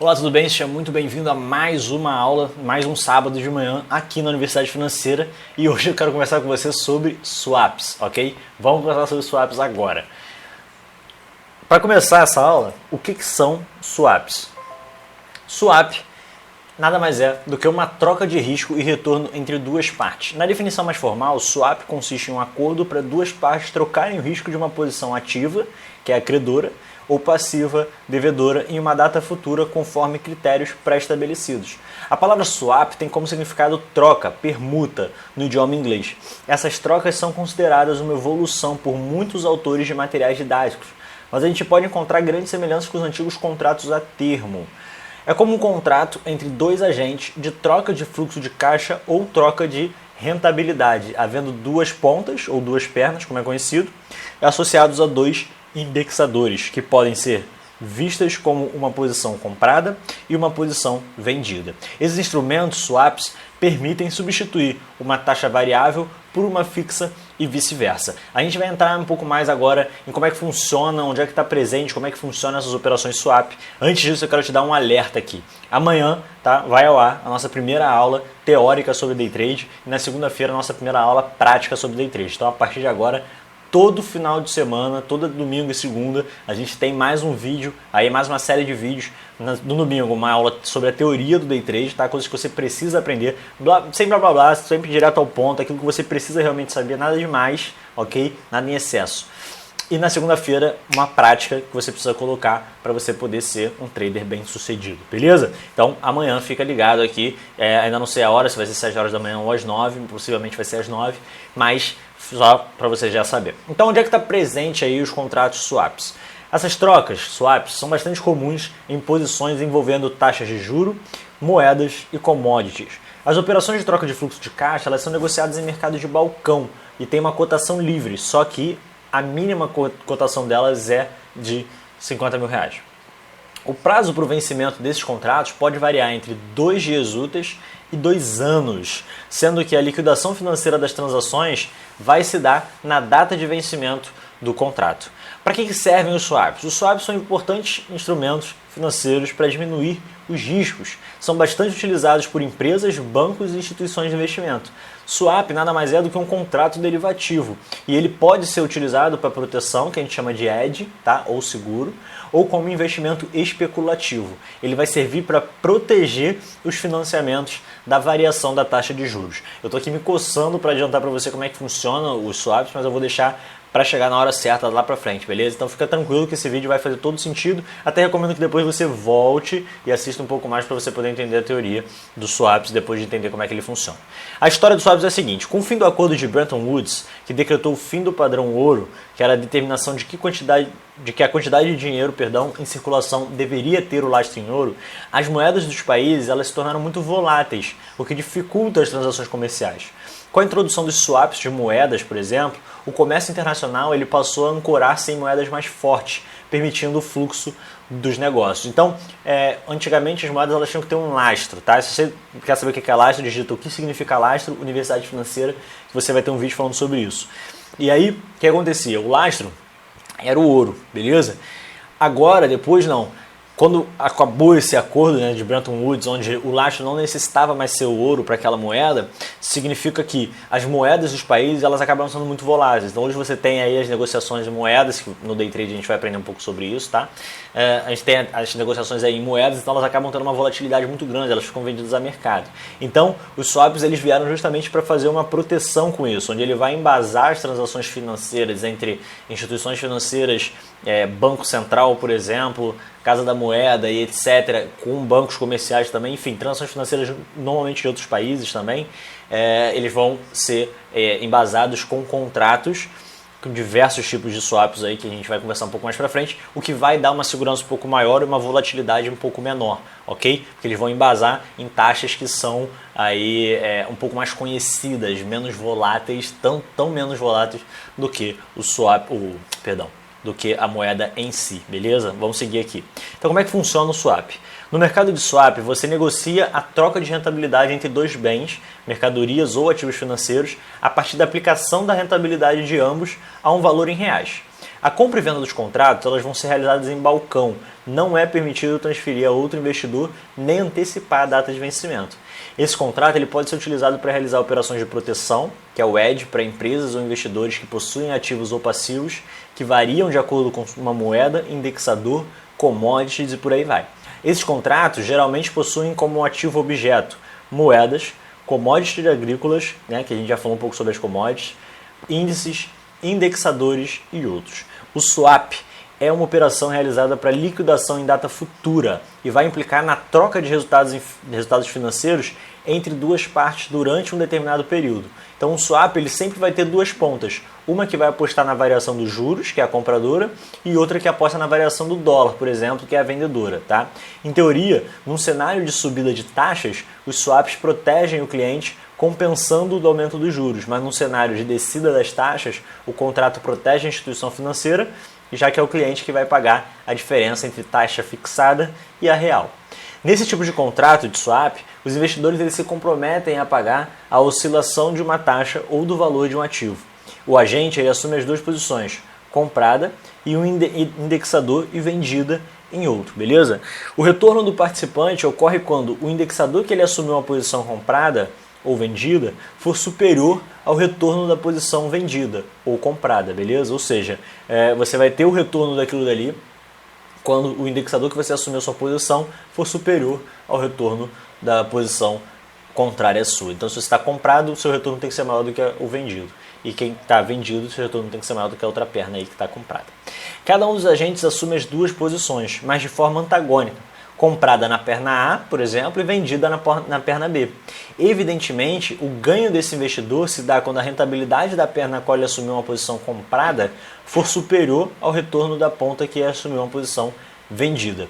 Olá, tudo bem? Seja muito bem-vindo a mais uma aula, mais um sábado de manhã aqui na Universidade Financeira e hoje eu quero conversar com você sobre swaps, ok? Vamos conversar sobre swaps agora. Para começar essa aula, o que são swaps? Swap nada mais é do que uma troca de risco e retorno entre duas partes. Na definição mais formal, swap consiste em um acordo para duas partes trocarem o risco de uma posição ativa, que é a credora, ou passiva, devedora, em uma data futura conforme critérios pré-estabelecidos. A palavra swap tem como significado troca, permuta, no idioma inglês. Essas trocas são consideradas uma evolução por muitos autores de materiais didáticos, mas a gente pode encontrar grandes semelhanças com os antigos contratos a termo. É como um contrato entre dois agentes de troca de fluxo de caixa ou troca de rentabilidade, havendo duas pontas, ou duas pernas, como é conhecido, associados a dois indexadores, que podem ser vistas como uma posição comprada e uma posição vendida. Esses instrumentos, swaps, permitem substituir uma taxa variável por uma fixa e vice-versa. A gente vai entrar um pouco mais agora em como é que funciona, onde é que está presente, como é que funcionam essas operações swap. Antes disso, eu quero te dar um alerta aqui. Amanhã, tá, vai ao ar a nossa primeira aula teórica sobre day trade e na segunda-feira a nossa primeira aula prática sobre day trade. Então, a partir de agora, todo final de semana, todo domingo e segunda, a gente tem mais um vídeo, aí mais uma série de vídeos. No domingo, uma aula sobre a teoria do day trade, tá? Coisas que você precisa aprender, sem blá blá blá, sempre direto ao ponto, aquilo que você precisa realmente saber, nada demais, ok? Nada em excesso. E na segunda-feira, uma prática que você precisa colocar para você poder ser um trader bem sucedido, beleza? Então, amanhã fica ligado aqui, ainda não sei a hora, se vai ser 7 horas da manhã ou às 9, possivelmente vai ser às 9, mas só para você já saber. Então, onde é que está presente aí os contratos swaps? Essas trocas, swaps, são bastante comuns em posições envolvendo taxas de juro, moedas e commodities. As operações de troca de fluxo de caixa, elas são negociadas em mercado de balcão e tem uma cotação livre, só que a mínima cotação delas é de 50 mil reais. O prazo para o vencimento desses contratos pode variar entre 2 dias úteis e 2 anos, sendo que a liquidação financeira das transações vai se dar na data de vencimento do contrato. Para que servem os swaps? Os swaps são importantes instrumentos financeiros para diminuir os riscos. São bastante utilizados por empresas, bancos e instituições de investimento. Swap nada mais é do que um contrato derivativo e ele pode ser utilizado para proteção, que a gente chama de hedge, tá? Ou seguro, ou como investimento especulativo. Ele vai servir para proteger os financiamentos da variação da taxa de juros. Eu estou aqui me coçando para adiantar para você como é que funciona os swaps, mas eu vou deixar para chegar na hora certa lá para frente, beleza? Então fica tranquilo que esse vídeo vai fazer todo sentido. Até recomendo que depois você volte e assista um pouco mais para você poder entender a teoria dos swaps depois de entender como é que ele funciona. A história dos swaps é a seguinte: com o fim do acordo de Bretton Woods, que decretou o fim do padrão ouro, que era a determinação de que a quantidade de dinheiro, em circulação deveria ter o lastro em ouro, as moedas dos países elas se tornaram muito voláteis, o que dificulta as transações comerciais. Com a introdução dos swaps de moedas, por exemplo, o comércio internacional ele passou a ancorar-se em moedas mais fortes, permitindo o fluxo dos negócios. Então, antigamente as moedas elas tinham que ter um lastro, tá? Se você quer saber o que é lastro, digita o que significa lastro, Universidade Financeira, que você vai ter um vídeo falando sobre isso. E aí, o que acontecia? O lastro era o ouro, beleza? Agora, depois não. Quando acabou esse acordo, né, de Bretton Woods, onde o lastro não necessitava mais ser o ouro para aquela moeda, significa que as moedas dos países elas acabam sendo muito voláteis. Então hoje você tem aí as negociações de moedas, que no day trade a gente vai aprender um pouco sobre isso, tá? A gente tem as negociações aí em moedas, então elas acabam tendo uma volatilidade muito grande, elas ficam vendidas a mercado. Então os swaps eles vieram justamente para fazer uma proteção com isso, onde ele vai embasar as transações financeiras entre instituições financeiras, Banco Central, por exemplo, Casa da Moeda e etc., com bancos comerciais também, enfim, transações financeiras normalmente de outros países também, eles vão ser embasados com contratos com diversos tipos de swaps aí que a gente vai conversar um pouco mais para frente, o que vai dar uma segurança um pouco maior e uma volatilidade um pouco menor, ok? Porque eles vão embasar em taxas que são aí um pouco mais conhecidas, menos voláteis, tão menos voláteis do que do que a moeda em si, beleza? Vamos seguir aqui. Então, como é que funciona o swap? No mercado de swap, você negocia a troca de rentabilidade entre dois bens, mercadorias ou ativos financeiros, a partir da aplicação da rentabilidade de ambos a um valor em reais. A compra e venda dos contratos elas vão ser realizadas em balcão. Não é permitido transferir a outro investidor nem antecipar a data de vencimento. Esse contrato ele pode ser utilizado para realizar operações de proteção, que é o hedge, para empresas ou investidores que possuem ativos ou passivos que variam de acordo com uma moeda, indexador, commodities e por aí vai. Esses contratos geralmente possuem como ativo objeto moedas, commodities agrícolas, né, que a gente já falou um pouco sobre as commodities, índices, indexadores e outros. O swap é uma operação realizada para liquidação em data futura e vai implicar na troca de resultados financeiros entre duas partes durante um determinado período. Então o swap ele sempre vai ter duas pontas, uma que vai apostar na variação dos juros, que é a compradora, e outra que aposta na variação do dólar, por exemplo, que é a vendedora. Tá? Em teoria, num cenário de subida de taxas, os swaps protegem o cliente compensando o aumento dos juros, mas num cenário de descida das taxas, o contrato protege a instituição financeira, já que é o cliente que vai pagar a diferença entre taxa fixada e a real. Nesse tipo de contrato de swap, os investidores eles se comprometem a pagar a oscilação de uma taxa ou do valor de um ativo. O agente ele assume as duas posições, comprada e um indexador e vendida em outro, beleza? O retorno do participante ocorre quando o indexador que ele assumiu uma posição comprada ou vendida for superior ao retorno da posição vendida ou comprada, beleza? Ou seja, você vai ter o retorno daquilo dali quando o indexador que você assumiu a sua posição for superior ao retorno da posição contrária à sua. Então, se você está comprado, o seu retorno tem que ser maior do que o vendido. E quem está vendido, o seu retorno tem que ser maior do que a outra perna aí que está comprada. Cada um dos agentes assume as duas posições, mas de forma antagônica. Comprada na perna A, por exemplo, e vendida na perna B. Evidentemente, o ganho desse investidor se dá quando a rentabilidade da perna a qual ele assumiu uma posição comprada for superior ao retorno da ponta que assumiu uma posição vendida.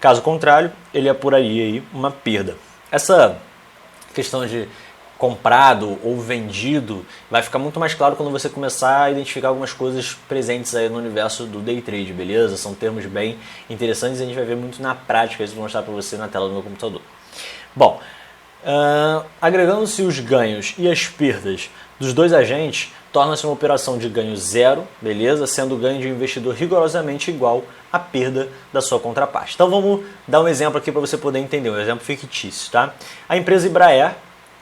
Caso contrário, ele apuraria aí uma perda. Essa questão de comprado ou vendido vai ficar muito mais claro quando você começar a identificar algumas coisas presentes aí no universo do day trade, beleza? São termos bem interessantes e a gente vai ver muito na prática, isso eu vou mostrar para você na tela do meu computador. Bom, agregando-se os ganhos e as perdas dos dois agentes, torna-se uma operação de ganho zero, beleza? Sendo o ganho de um investidor rigorosamente igual à perda da sua contraparte. Então vamos dar um exemplo aqui para você poder entender, um exemplo fictício, tá? A empresa Embraer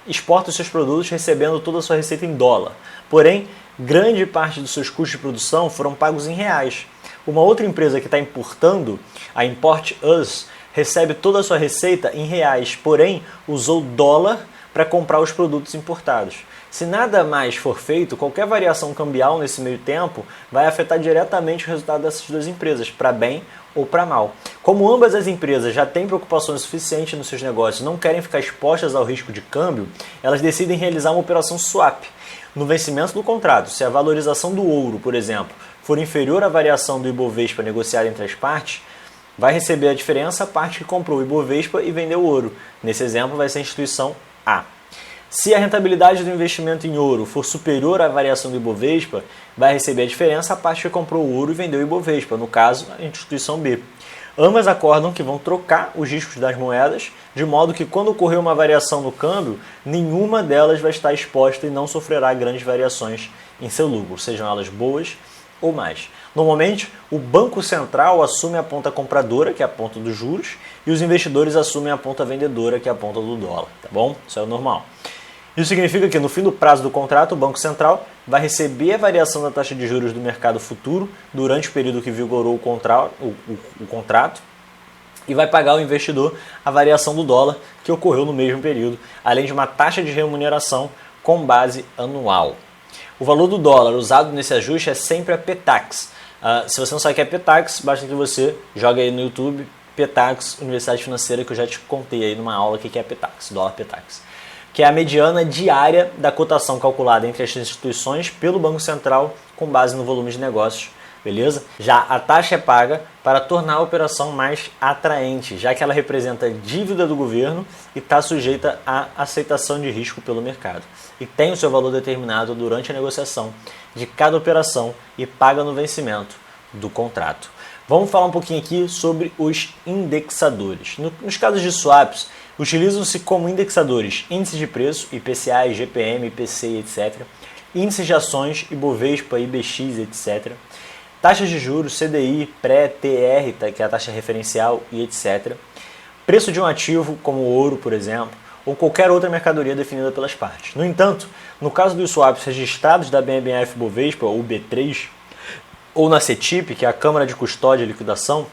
exporta os seus produtos recebendo toda a sua receita em dólar. Porém, grande parte dos seus custos de produção foram pagos em reais. Uma outra empresa que está importando, a Import Us, recebe toda a sua receita em reais, porém usou dólar para comprar os produtos importados. Se nada mais for feito, qualquer variação cambial nesse meio tempo vai afetar diretamente o resultado dessas duas empresas, para bem ou para mal. Como ambas as empresas já têm preocupações suficientes nos seus negócios e não querem ficar expostas ao risco de câmbio, elas decidem realizar uma operação swap. No vencimento do contrato, se a valorização do ouro, por exemplo, for inferior à variação do Ibovespa negociada entre as partes, vai receber a diferença a parte que comprou o Ibovespa e vendeu o ouro. Nesse exemplo vai ser a instituição A. Se a rentabilidade do investimento em ouro for superior à variação do Ibovespa, vai receber a diferença a parte que comprou o ouro e vendeu o Ibovespa, no caso, a instituição B. Ambas acordam que vão trocar os riscos das moedas, de modo que quando ocorrer uma variação no câmbio, nenhuma delas vai estar exposta e não sofrerá grandes variações em seu lucro, sejam elas boas ou mais. Normalmente, o Banco Central assume a ponta compradora, que é a ponta dos juros, e os investidores assumem a ponta vendedora, que é a ponta do dólar, tá bom? Isso é o normal. Isso significa que no fim do prazo do contrato, o Banco Central vai receber a variação da taxa de juros do mercado futuro durante o período que vigorou o contrato e vai pagar ao investidor a variação do dólar que ocorreu no mesmo período, além de uma taxa de remuneração com base anual. O valor do dólar usado nesse ajuste é sempre a PTAX. Se você não sabe o que é PTAX, basta que você jogue aí no YouTube PTAX Universidade Financeira, que eu já te contei aí numa aula o que é PTAX, dólar PTAX, que é a mediana diária da cotação calculada entre as instituições pelo Banco Central com base no volume de negócios, beleza? Já a taxa é paga para tornar a operação mais atraente, já que ela representa dívida do governo e está sujeita à aceitação de risco pelo mercado. E tem o seu valor determinado durante a negociação de cada operação e paga no vencimento do contrato. Vamos falar um pouquinho aqui sobre os indexadores. Nos casos de swaps, utilizam-se como indexadores índices de preço, IPCA, IGPM, IPC, etc. Índices de ações, Ibovespa, IBX, etc. taxas de juros, CDI, pré, TR, que é a taxa referencial e etc. Preço de um ativo, como o ouro, por exemplo, ou qualquer outra mercadoria definida pelas partes. No entanto, no caso dos swaps registrados da BMF-Bovespa, ou B3, ou na CETIP, que é a Câmara de Custódia e Liquidação,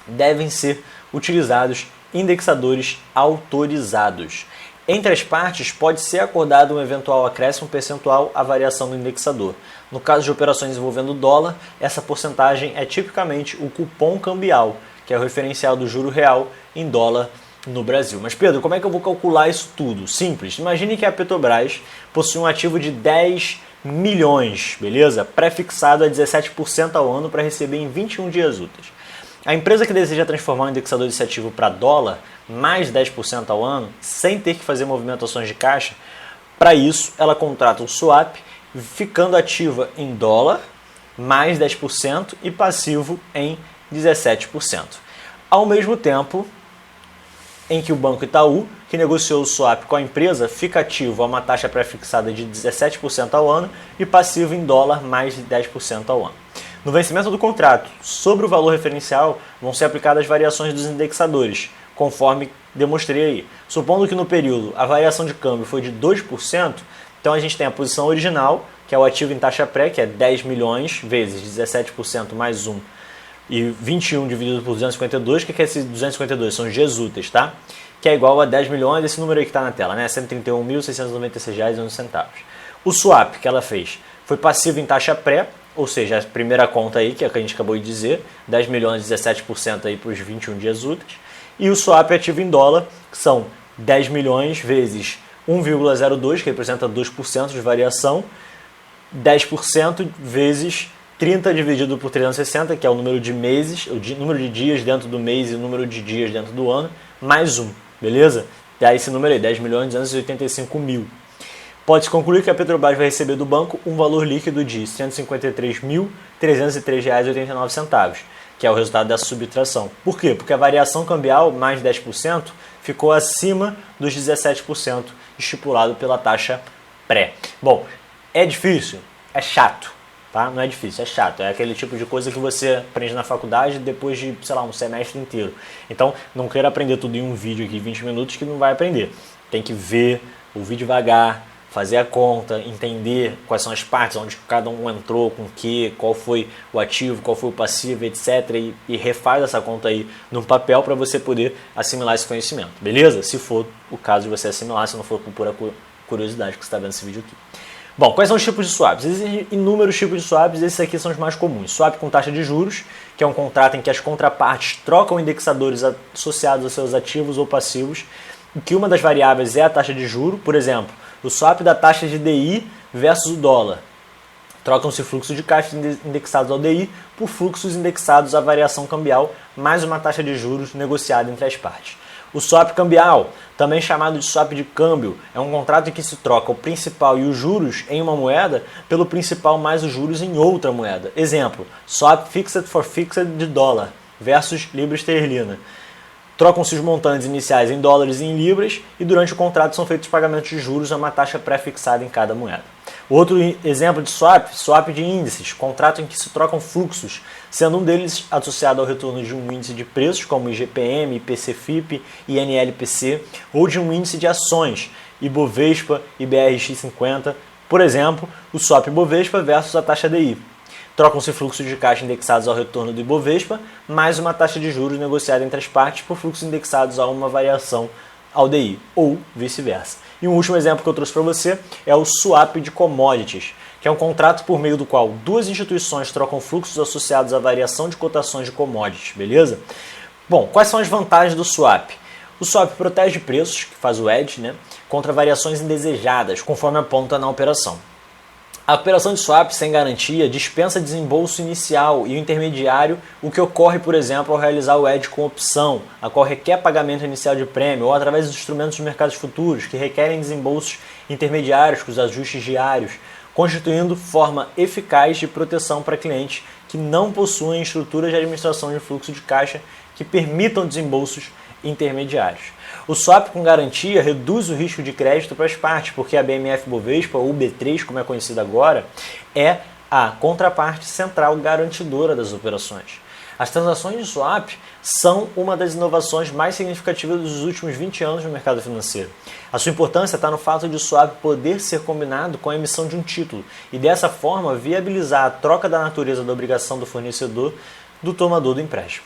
devem ser utilizados indexadores autorizados. Entre as partes, pode ser acordado um eventual acréscimo percentual à variação do indexador. No caso de operações envolvendo dólar, essa porcentagem é tipicamente o cupom cambial, que é o referencial do juro real em dólar no Brasil. Mas Pedro, como é que eu vou calcular isso tudo? Simples. Imagine que a Petrobras possui um ativo de 10 milhões, beleza? Pré-fixado a 17% ao ano para receber em 21 dias úteis. A empresa que deseja transformar o indexador desse ativo para dólar, mais 10% ao ano, sem ter que fazer movimentações de caixa, para isso ela contrata um swap, ficando ativa em dólar, mais 10% e passivo em 17%. Ao mesmo tempo em que o Banco Itaú, que negociou o swap com a empresa, fica ativo a uma taxa pré-fixada de 17% ao ano e passivo em dólar, mais 10% ao ano. No vencimento do contrato, sobre o valor referencial, vão ser aplicadas variações dos indexadores, conforme demonstrei aí. Supondo que no período a variação de câmbio foi de 2%, então a gente tem a posição original, que é o ativo em taxa pré, que é 10 milhões vezes 17% mais 1, e 21 dividido por 252, que é esse 252? São dias úteis, tá? Que é igual a 10 milhões, esse número aí que está na tela, né? R$ 131.696,11. O swap que ela fez foi passivo em taxa pré, ou seja, a primeira conta aí, que é a que a gente acabou de dizer, 10 milhões, 17% aí para os 21 dias úteis. E o swap ativo em dólar, que são 10 milhões vezes 1,02, que representa 2% de variação, 10% vezes 30 dividido por 360, que é o número de meses, o número de dias dentro do mês e o número de dias dentro do ano, mais 1, beleza? Dá esse número aí, 10 milhões 285 mil. Pode-se concluir que a Petrobras vai receber do banco um valor líquido de R$ 153.303,89, que é o resultado dessa subtração. Por quê? Porque a variação cambial, mais 10%, ficou acima dos 17% estipulado pela taxa pré. Bom, é difícil? É chato, tá? Não é difícil, é chato. É aquele tipo de coisa que você aprende na faculdade depois de, sei lá, um semestre inteiro. Então, não queira aprender tudo em um vídeo aqui, 20 minutos, que não vai aprender. Tem que ver, ouvir devagar, fazer a conta, entender quais são as partes, onde cada um entrou, com o que, qual foi o ativo, qual foi o passivo, etc. E refaz essa conta aí num papel para você poder assimilar esse conhecimento, beleza? Se for o caso de você assimilar, se não for por pura curiosidade que você está vendo esse vídeo aqui. Bom, quais são os tipos de swaps? Existem inúmeros tipos de swaps, esses aqui são os mais comuns. Swap com taxa de juros, que é um contrato em que as contrapartes trocam indexadores associados aos seus ativos ou passivos, em que uma das variáveis é a taxa de juro, por exemplo, o swap da taxa de DI versus o dólar. Trocam-se fluxos de caixa indexados ao DI por fluxos indexados à variação cambial, mais uma taxa de juros negociada entre as partes. O swap cambial, também chamado de swap de câmbio, é um contrato em que se troca o principal e os juros em uma moeda pelo principal mais os juros em outra moeda. Exemplo, swap fixed for fixed de dólar versus libra esterlina. Trocam-se os montantes iniciais em dólares e em libras e durante o contrato são feitos pagamentos de juros a uma taxa pré-fixada em cada moeda. Outro exemplo de swap de índices, contrato em que se trocam fluxos, sendo um deles associado ao retorno de um índice de preços, como IGPM, IPC-FIP e NLPC, ou de um índice de ações, Ibovespa e BRX50, por exemplo, o swap Ibovespa versus a taxa DI. Trocam-se fluxos de caixa indexados ao retorno do Ibovespa, mais uma taxa de juros negociada entre as partes por fluxos indexados a uma variação ao DI, ou vice-versa. E um último exemplo que eu trouxe para você é o swap de commodities, que é um contrato por meio do qual duas instituições trocam fluxos associados à variação de cotações de commodities, beleza? Bom, quais são as vantagens do swap? O swap protege preços, que faz o hedge, né, contra variações indesejadas, conforme aponta na operação. A operação de swap sem garantia dispensa desembolso inicial e o intermediário, o que ocorre, por exemplo, ao realizar o hedge com opção, a qual requer pagamento inicial de prêmio, ou através dos instrumentos de mercados futuros, que requerem desembolsos intermediários com os ajustes diários, constituindo forma eficaz de proteção para clientes que não possuem estruturas de administração de fluxo de caixa que permitam desembolsos intermediários. O swap com garantia reduz o risco de crédito para as partes, porque a BMF-Bovespa, ou B3, como é conhecida agora, é a contraparte central garantidora das operações. As transações de swap são uma das inovações mais significativas dos últimos 20 anos no mercado financeiro. A sua importância está no fato de o swap poder ser combinado com a emissão de um título e dessa forma viabilizar a troca da natureza da obrigação do fornecedor do tomador do empréstimo.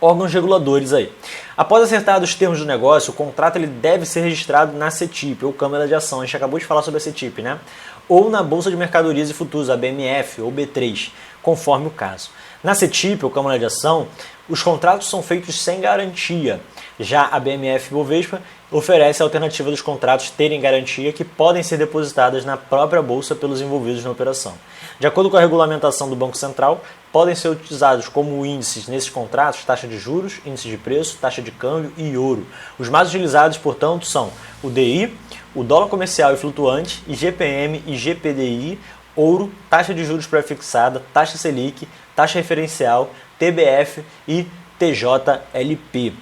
Órgãos reguladores aí. Após acertar os termos do negócio, o contrato ele deve ser registrado na CETIP, ou Câmara de Ação. A gente acabou de falar sobre a CETIP, né? Ou na Bolsa de Mercadorias e Futuros, a BMF ou B3, conforme o caso. Na CETIP, ou Câmara de Ação, os contratos são feitos sem garantia. Já a BMF Bovespa oferece a alternativa dos contratos terem garantia que podem ser depositadas na própria bolsa pelos envolvidos na operação. De acordo com a regulamentação do Banco Central, podem ser utilizados como índices nesses contratos taxa de juros, índice de preço, taxa de câmbio e ouro. Os mais utilizados, portanto, são o DI, o dólar comercial e flutuante, IGPM e GPDI, ouro, taxa de juros pré-fixada, taxa Selic, taxa referencial, TBF e TJLP.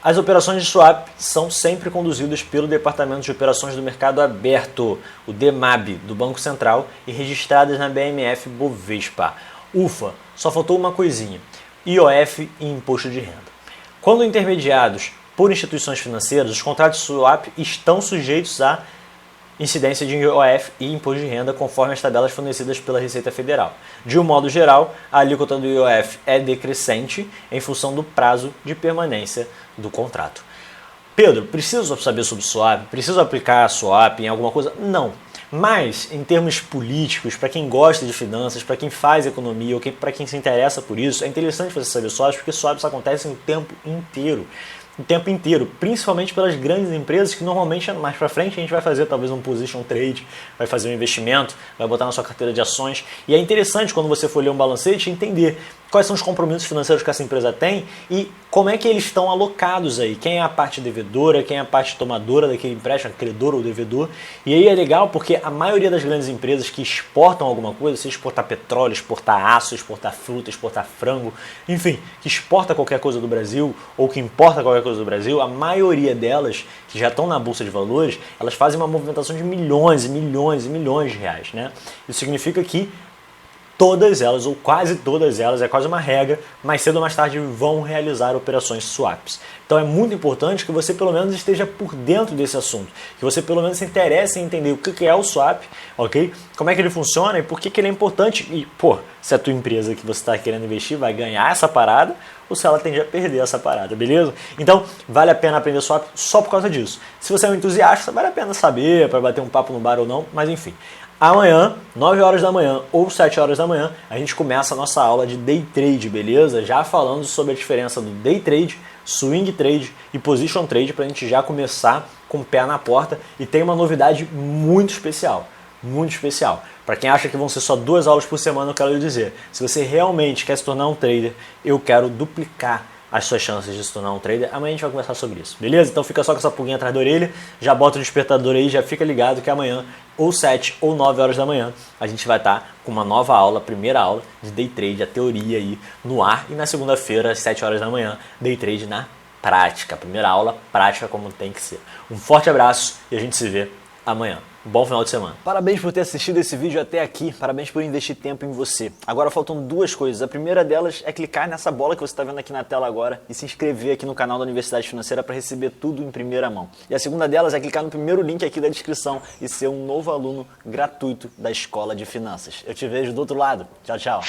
As operações de swap são sempre conduzidas pelo Departamento de Operações do Mercado Aberto, o DEMAB, do Banco Central, e registradas na BMF Bovespa. Ufa, só faltou uma coisinha, IOF e Imposto de Renda. Quando intermediados por instituições financeiras, os contratos de swap estão sujeitos à incidência de IOF e Imposto de Renda conforme as tabelas fornecidas pela Receita Federal. De um modo geral, a alíquota do IOF é decrescente em função do prazo de permanência do contrato. Pedro, preciso saber sobre swap? Preciso aplicar swap em alguma coisa? Não. Mas, em termos políticos, para quem gosta de finanças, para quem faz economia ou para quem se interessa por isso, é interessante você saber swaps, porque swaps acontecem o tempo inteiro. O tempo inteiro, principalmente pelas grandes empresas que normalmente mais para frente a gente vai fazer talvez um position trade, vai fazer um investimento, vai botar na sua carteira de ações. E é interessante quando você for ler um balancete entender quais são os compromissos financeiros que essa empresa tem e como é que eles estão alocados aí. Quem é a parte devedora, quem é a parte tomadora daquele empréstimo, credor ou devedor. E aí é legal porque a maioria das grandes empresas que exportam alguma coisa, se exportar petróleo, exportar aço, exportar fruta, exportar frango, enfim, que exporta qualquer coisa do Brasil ou que importa qualquer coisa do Brasil, a maioria delas que já estão na Bolsa de Valores, elas fazem uma movimentação de milhões e milhões e milhões de reais, né? Isso significa que todas elas, ou quase todas elas, é quase uma regra, mais cedo ou mais tarde vão realizar operações swaps. Então é muito importante que você pelo menos esteja por dentro desse assunto, que você pelo menos se interesse em entender o que é o swap, ok? Como é que ele funciona e por que ele é importante. E, pô, se a tua empresa que você está querendo investir vai ganhar essa parada, ou se ela tende a perder essa parada, beleza? Então, vale a pena aprender swap só por causa disso. Se você é um entusiasta, vale a pena saber, para bater um papo no bar ou não, mas enfim. Amanhã, 9 horas da manhã ou 7 horas da manhã, a gente começa a nossa aula de Day Trade, beleza? Já falando sobre a diferença do Day Trade, Swing Trade e Position Trade, para a gente já começar com o pé na porta. E tem uma novidade muito especial. Muito especial. Para quem acha que vão ser só 2 aulas por semana, eu quero lhe dizer, se você realmente quer se tornar um trader, eu quero duplicar as suas chances de se tornar um trader. Amanhã a gente vai conversar sobre isso, beleza? Então fica só com essa pulguinha atrás da orelha, já bota o despertador aí, já fica ligado que amanhã, ou 7 ou 9 horas da manhã, a gente vai estar com uma nova aula, primeira aula de Day Trade, a teoria aí no ar, e na segunda-feira, às 7 horas da manhã, Day Trade na prática, primeira aula prática como tem que ser. Um forte abraço e a gente se vê amanhã. Bom final de semana. Parabéns por ter assistido esse vídeo até aqui, parabéns por investir tempo em você. Agora faltam 2 coisas. A primeira delas é clicar nessa bola que você está vendo aqui na tela agora e se inscrever aqui no canal da Universidade Financeira para receber tudo em primeira mão. E a segunda delas é clicar no primeiro link aqui da descrição e ser um novo aluno gratuito da Escola de Finanças. Eu te vejo do outro lado. Tchau, tchau.